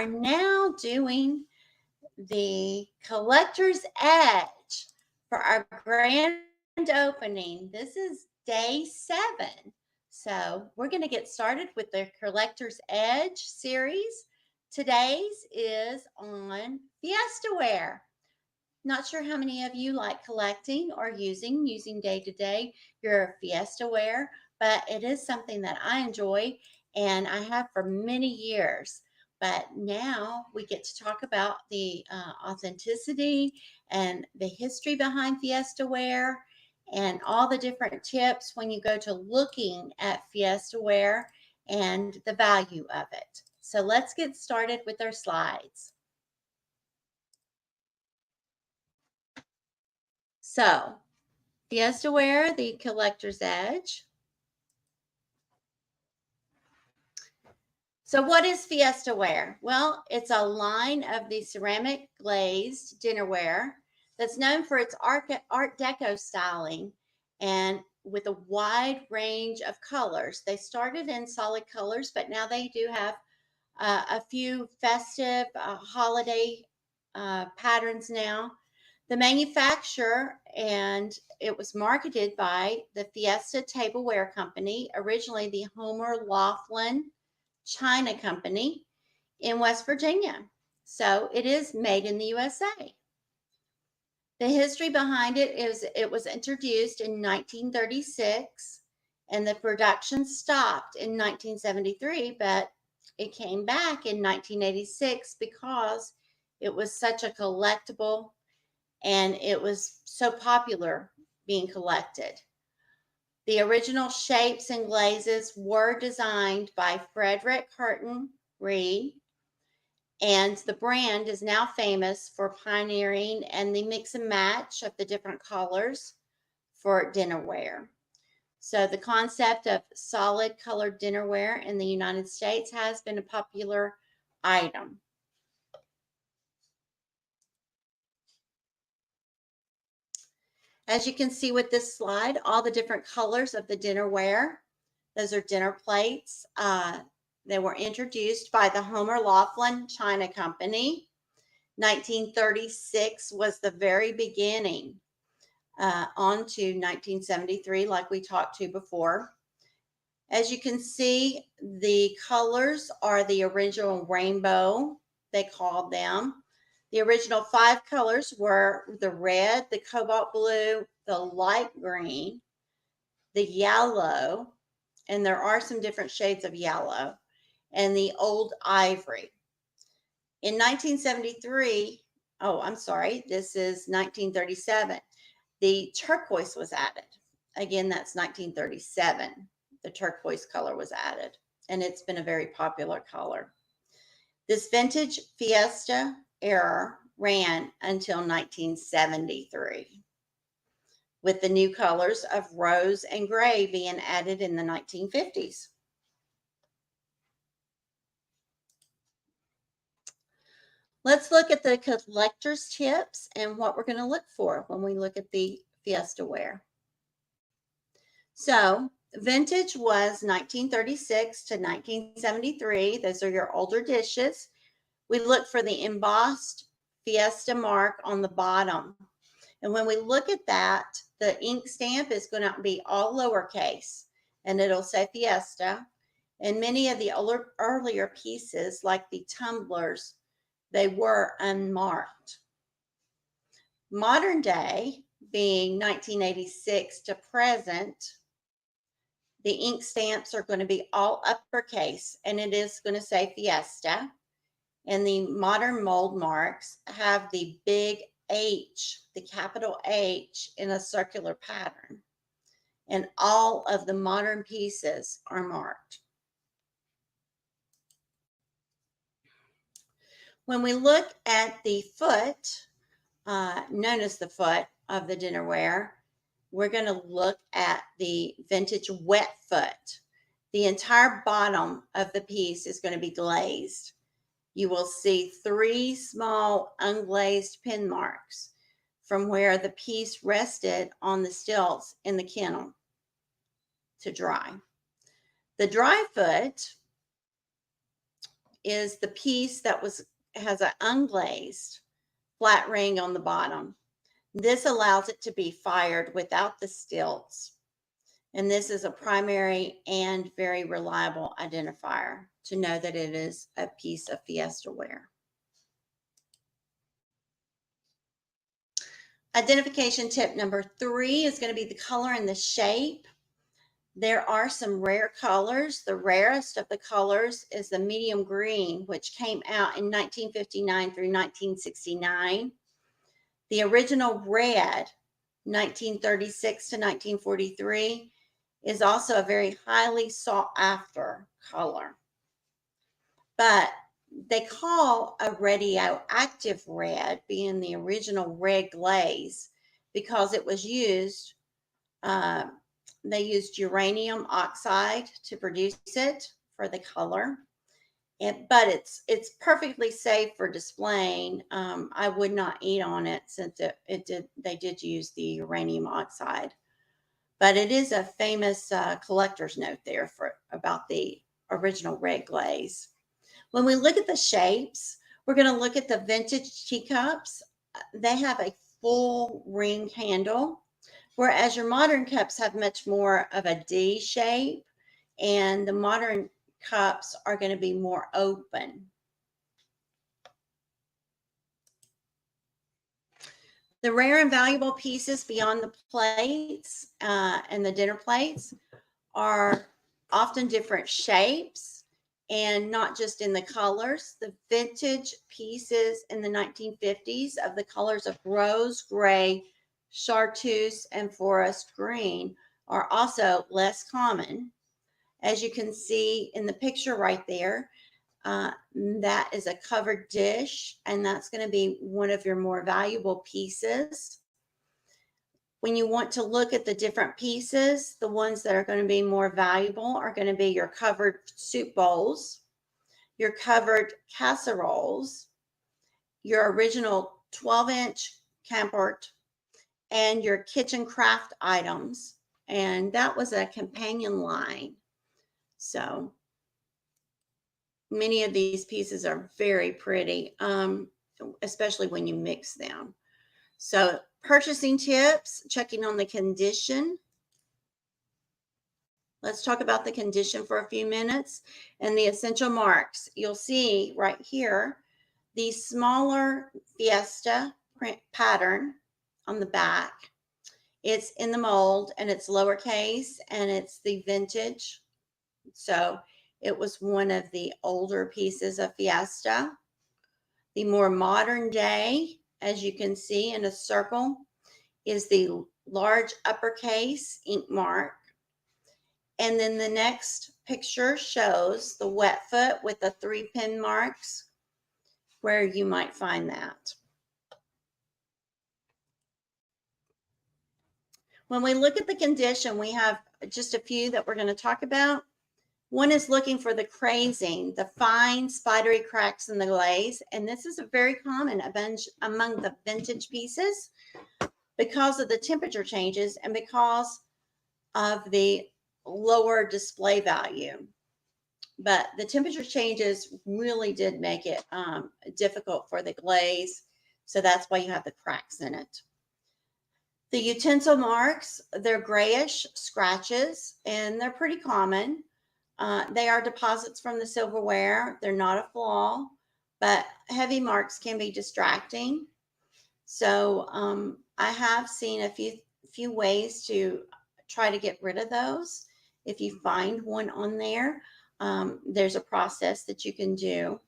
now doing the Collector's Edge for our grand opening. This is day 7. So we're going to get started with the Collector's Edge series. Today's is on Fiesta Ware. Not sure how many of you like collecting or using day to day your Fiesta Ware, but it is something that I enjoy and I have for many years. But now we get to talk about the authenticity and the history behind Fiesta Ware and all the different tips when you go to looking at Fiesta Ware and the value of it. So let's get started with our slides. So, Fiesta Ware, the Collector's Edge. So what is Fiesta Ware? Well, it's a line of the ceramic glazed dinnerware that's known for its Art Deco styling and with a wide range of colors. They started in solid colors, but now they do have a few festive holiday patterns now. The manufacturer, and it was marketed by the Fiesta Tableware Company, originally the Homer Laughlin China Company in West Virginia. So it is made in the USA. The history behind it is it was introduced in 1936 and the production stopped in 1973, but it came back in 1986 because it was such a collectible and it was so popular being collected. The original shapes and glazes were designed by Frederick Hurton Reed, and the brand is now famous for pioneering and the mix and match of the different colors for dinnerware. So the concept of solid colored dinnerware in the United States has been a popular item. As you can see with this slide, all the different colors of the dinnerware, those are dinner plates. They were introduced by the Homer Laughlin China Company. 1936 was the very beginning, on to 1973, like we talked to before. As you can see, the colors are the original rainbow, they called them. The original 5 colors were the red, the cobalt blue, the light green, the yellow, and there are some different shades of yellow, and the old ivory. In 1973, this is 1937, the turquoise was added. Again, that's 1937. The turquoise color was added, and it's been a very popular color. This vintage Fiesta era ran until 1973, with the new colors of rose and gray being added in the 1950s. Let's look at the collector's tips and what we're going to look for when we look at the Fiesta Ware. So, vintage was 1936 to 1973. Those are your older dishes. We look for the embossed Fiesta mark on the bottom. And when we look at that, the ink stamp is going to be all lowercase and it'll say Fiesta. And many of the earlier pieces, like the tumblers, they were unmarked. Modern day, being 1986 to present, the ink stamps are going to be all uppercase and it is going to say Fiesta. And the modern mold marks have the big H, the capital H in a circular pattern. And all of the modern pieces are marked. When we look at the foot, known as the foot of the dinnerware, we're going to look at the vintage wet foot. The entire bottom of the piece is going to be glazed. You will see 3 small unglazed pin marks from where the piece rested on the stilts in the kennel to dry. The dry foot is the piece that has an unglazed flat ring on the bottom. This allows it to be fired without the stilts. And this is a primary and very reliable identifier to know that it is a piece of Fiesta ware. Identification tip number 3 is going to be the color and the shape. There are some rare colors. The rarest of the colors is the medium green, which came out in 1959 through 1969. The original red, 1936 to 1943, is also a very highly sought after color. But they call a radioactive red, being the original red glaze, because it was used, they used uranium oxide to produce it for the color. But it's perfectly safe for displaying. I would not eat on it since they did use the uranium oxide. But it is a famous collector's note there about the original red glaze. When we look at the shapes, we're going to look at the vintage teacups. They have a full ring handle, whereas your modern cups have much more of a D shape, and the modern cups are going to be more open. The rare and valuable pieces beyond the plates and the dinner plates are often different shapes, and not just in the colors. The vintage pieces in the 1950s of the colors of rose, gray, chartreuse, and forest green are also less common. As you can see in the picture right there, that is a covered dish, and that's going to be one of your more valuable pieces. When you want to look at the different pieces, the ones that are going to be more valuable are going to be your covered soup bowls, your covered casseroles, your original 12-inch Camport, and your kitchen craft items. And that was a companion line. So many of these pieces are very pretty, especially when you mix them. So purchasing tips, checking on the condition. Let's talk about the condition for a few minutes and the essential marks. You'll see right here the smaller Fiesta print pattern on the back. It's in the mold and it's lowercase and it's the vintage. So it was one of the older pieces of Fiesta. The more modern day, as you can see in a circle, is the large uppercase ink mark. And then the next picture shows the wet foot with the 3 pin marks, where you might find that. When we look at the condition, we have just a few that we're going to talk about. One is looking for the crazing, the fine spidery cracks in the glaze. And this is a very common among the vintage pieces because of the temperature changes and because of the lower display value. But the temperature changes really did make it difficult for the glaze. So that's why you have the cracks in it. The utensil marks, they're grayish scratches, and they're pretty common. They are deposits from the silverware. They're not a flaw, but heavy marks can be distracting. So I have seen a few ways to try to get rid of those. If you find one on there, there's a process that you can do.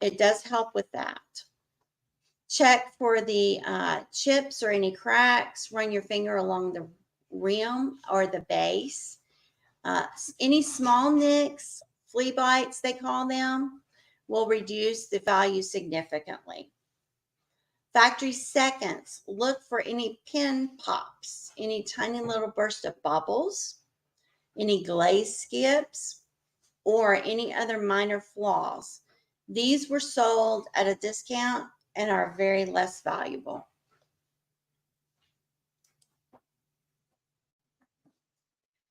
It does help with that. Check for the chips or any cracks. Run your finger along the rim or the base. Any small nicks, flea bites, they call them, will reduce the value significantly. Factory seconds, look for any pin pops, any tiny little burst of bubbles, any glaze skips, or any other minor flaws. These were sold at a discount and are very less valuable.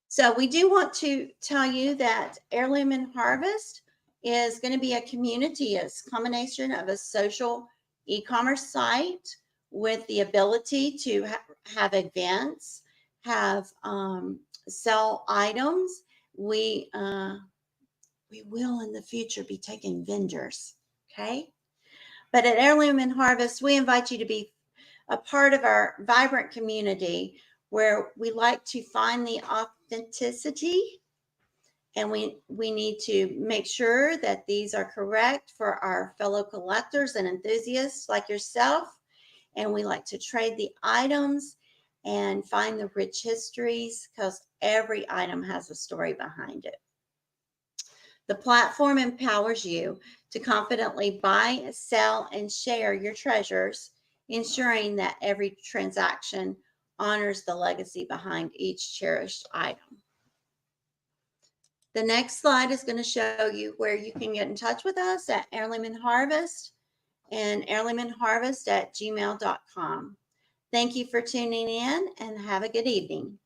So we do want to tell you that Heirloom Harvest is going to be a community. It's a combination of a social e-commerce site with the ability to have events, have sell items. We will in the future be taking vendors, okay? But at Heirloom Harvest, we invite you to be a part of our vibrant community where we like to find the authenticity, and we need to make sure that these are correct for our fellow collectors and enthusiasts like yourself. And we like to trade the items and find the rich histories, because every item has a story behind it. The platform empowers you to confidently buy, sell, and share your treasures, ensuring that every transaction honors the legacy behind each cherished item. The next slide is going to show you where you can get in touch with us at Heirloom Harvest and heirloomharvest@gmail.com. Thank you for tuning in, and have a good evening.